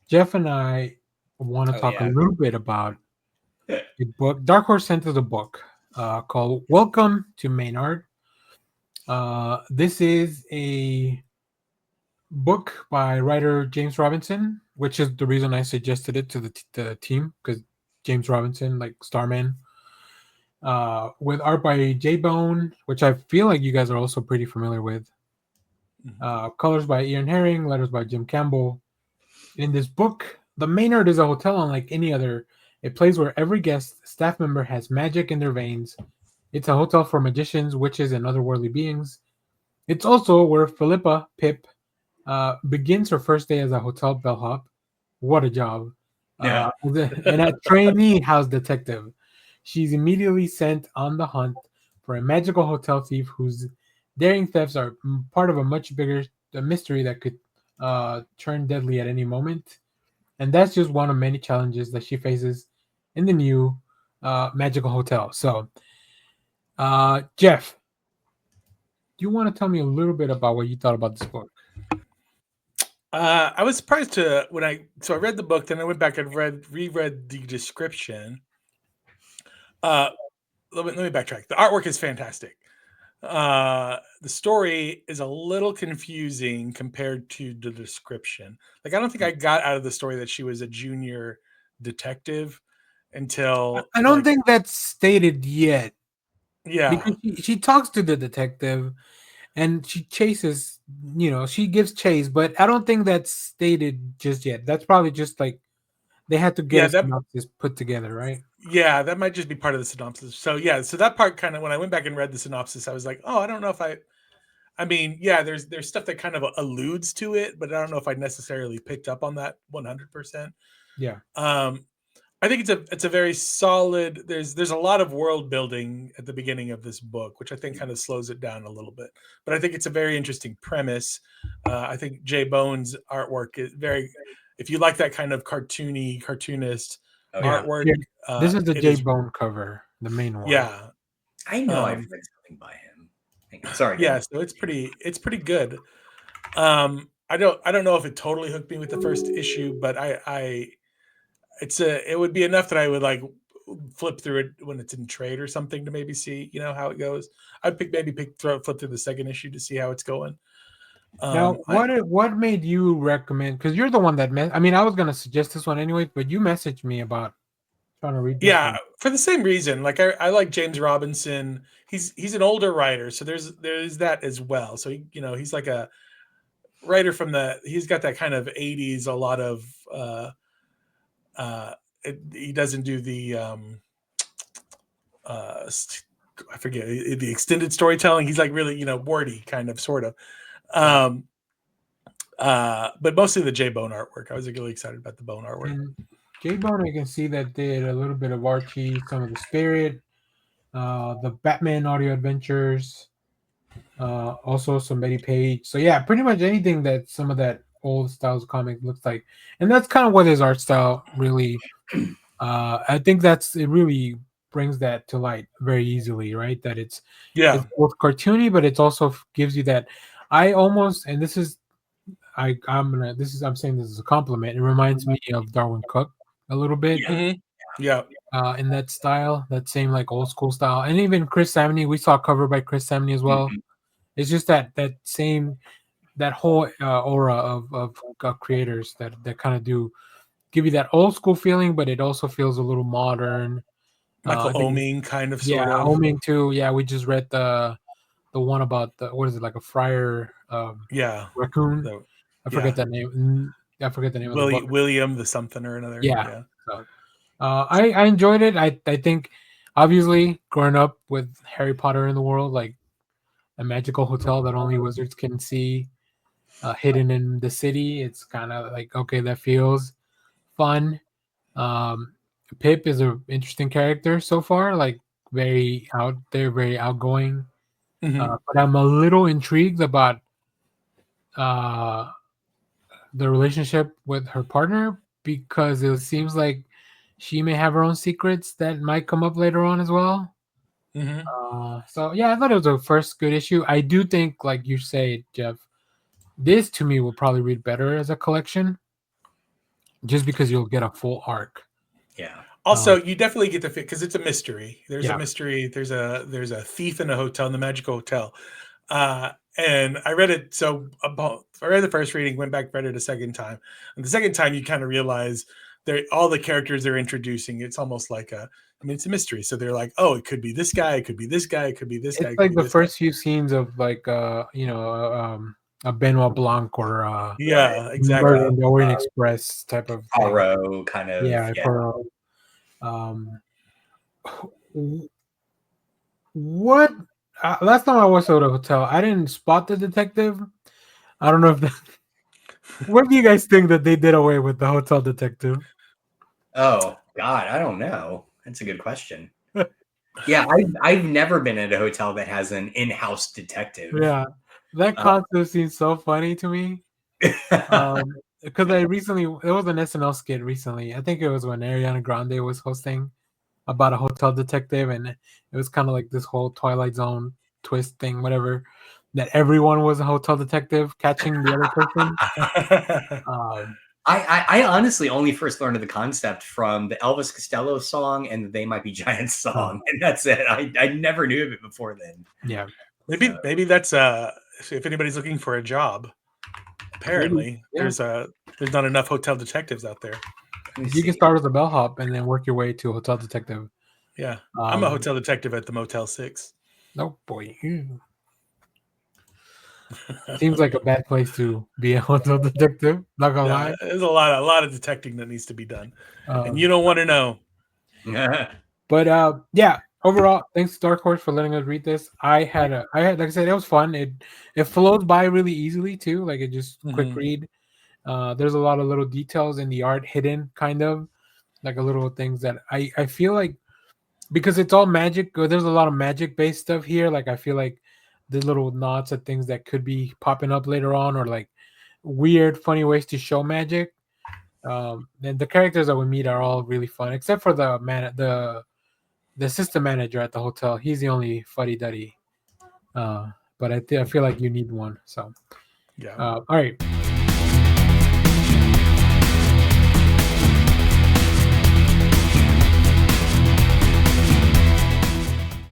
Jeff and I want to Oh talk a yeah. little bit about a book. Dark Horse sent us a book called "Welcome to Maynard." This is a book by writer James Robinson, which is the reason I suggested it to the team because James Robinson, like Starman, with art by J Bone, which I feel like you guys are also pretty familiar with. Mhm. Colors by Ian Herring, letters by Jim Campbell. In this book, the Maynard is a hotel unlike any other, a place where every guest, staff member has magic in their veins. It's a hotel for magicians, witches, and otherworldly beings. It's also where Philippa Pip begins her first day as a hotel bellhop. What a job! Yeah. And a trainee house detective. She's immediately sent on the hunt for a magical hotel thief whose daring thefts are part of a much bigger mystery that could turn deadly at any moment. And that's just one of many challenges that she faces in the new magical hotel. So, Jeff, do you want to tell me a little bit about what you thought about this book? I was surprised to when I read the book, then I went back and reread the description. Uh, let me backtrack. The artwork is fantastic. The story is a little confusing compared to the description. Like I don't think I got out of the story that she was a junior detective until I don't like think that's stated yet yeah. because she talks to the detective and she chases, she gives chase, but I don't think that's stated just yet. That's probably just like they had to get Yeah, a that synopsis put together, right? yeah, that might just be part of the synopsis. So yeah, so that part kind of when I went back and read the synopsis, I was like, oh, I don't know if I mean, yeah, there's stuff that kind of alludes to it, but I don't know if I necessarily picked up on that 100%. Yeah. Um, I think it's a very solid. There's a lot of world building at the beginning of this book, which I think kind of slows it down a little bit. But I think it's a very interesting premise. I think Jay Bone's artwork is very. If you like that kind of cartoonist Oh Yeah. yeah. artwork, Here, this is the it J is Bone cover, the main one. yeah. I know I've Um, read something by him. Hang on. Sorry, yeah, Dan. so it's pretty good. I don't know if it totally hooked me with the first issue, but it would be enough that I would like flip through it when it's in trade or something to maybe see how it goes. I'd flip through the second issue to see how it's going. Now, I what made you recommend? Because you're the one that I mean, I was gonna suggest this one anyway, but you messaged me about trying to read this Yeah, one. for the same reason. Like I like James Robinson. He's an older writer, so there's that as well. So he's like a writer from he's got that kind of 80s, a lot of uh he doesn't do the uh I forget the extended storytelling. He's like really, wordy kind of sort of. Yeah. Um but mostly the J Bone artwork. I was really excited about the Bone artwork. And J Bone, I can see that did a little bit of Archie, some of the Spirit, the Batman audio adventures, also some Betty Page. So yeah, pretty much anything that some of that old styles comic looks like, and that's kind of what his art style really. I think it really brings that to light very easily, right? That it's Yeah. both cartoony, but it's also gives you that. I almost, and this is I'm saying this is a compliment. It reminds me of Darwin Cook a little bit Yeah. Hmm. Yeah. in that style, that same like old school style, and even Chris Samney. We saw a cover by Chris Samney as well. Mhm. It's just that same that whole aura of creators that kind of do give you that old school feeling, but it also feels a little modern. Michael I think Oming kind of yeah, sort of. Homing too. Yeah, we just read the one about the what is it like a friar Yeah. raccoon. The I forget yeah. that name. I forget the name of the book. William the something or another. Yeah. Yeah. So I enjoyed it. I think obviously growing up with Harry Potter in the world, like a magical hotel that only wizards can see, hidden in the city. It's kind of like okay, that feels fun. Um, Pip is an interesting character so far, like very out there, very outgoing. Hmm. But I'm a little intrigued about uh, the relationship with her partner because it seems like she may have her own secrets that might come up later on as well. Hmm. So yeah, I thought it was a first good issue. I do think, like you say, Jeff, this to me will probably read better as a collection. just because you'll get a full arc. Yeah. Also, you definitely get the fit because it's a mystery. There's Yeah. a mystery. There's a thief in a hotel, in the magical hotel. And I read it. So I read the first reading, went back, read it a second time. And the second time, you kind of realize all the characters they're introducing. It's almost like it's a mystery. So they're like, oh, it could be this guy, it could be this guy, it could be this guy. It's like the first few scenes of like a Benoit Blanc or yeah, exactly. Murder on the Orient Express type of thing. Poirot kind of. Yeah, Poirot. What? Last time I was at a hotel, I didn't spot the detective. I don't know if that. What do you guys think that they did away with the hotel detective? Oh God, I don't know. That's a good question. Yeah, I've never been at a hotel that has an in-house detective. Yeah, that concept seems so funny to me. Because there was an SNL skit recently. I think it was when Ariana Grande was hosting about a hotel detective, and it was kind of like this whole Twilight Zone twist thing, whatever. That everyone was a hotel detective catching the other person. I honestly only first learned of the concept from the Elvis Costello song and the They Might Be Giants song, and that's it. I never knew of it before then. Yeah, maybe that's if anybody's looking for a job. Apparently, there's not enough hotel detectives out there. You can start as a bellhop and then work your way to a hotel detective. Yeah, I'm a hotel detective at the Motel 6. Oh boy. Seems like a bad place to be a hotel detective. Not gonna lie. There's a lot of detecting that needs to be done, and you don't want to know. But yeah, overall, thanks Dark Horse for letting us read this. I had like I said, it was fun. It flows by really easily too. Like it just quick read. There's a lot of little details in the art hidden, kind of like a little things that I feel like, because it's all magic. There's a lot of magic based stuff here. Like I feel like the little nods at things that could be popping up later on, or like weird, funny ways to show magic. And the characters that we meet are all really fun, except for the assistant manager at the hotel. He's the only fuddy duddy. But I feel like you need one. So yeah. All right.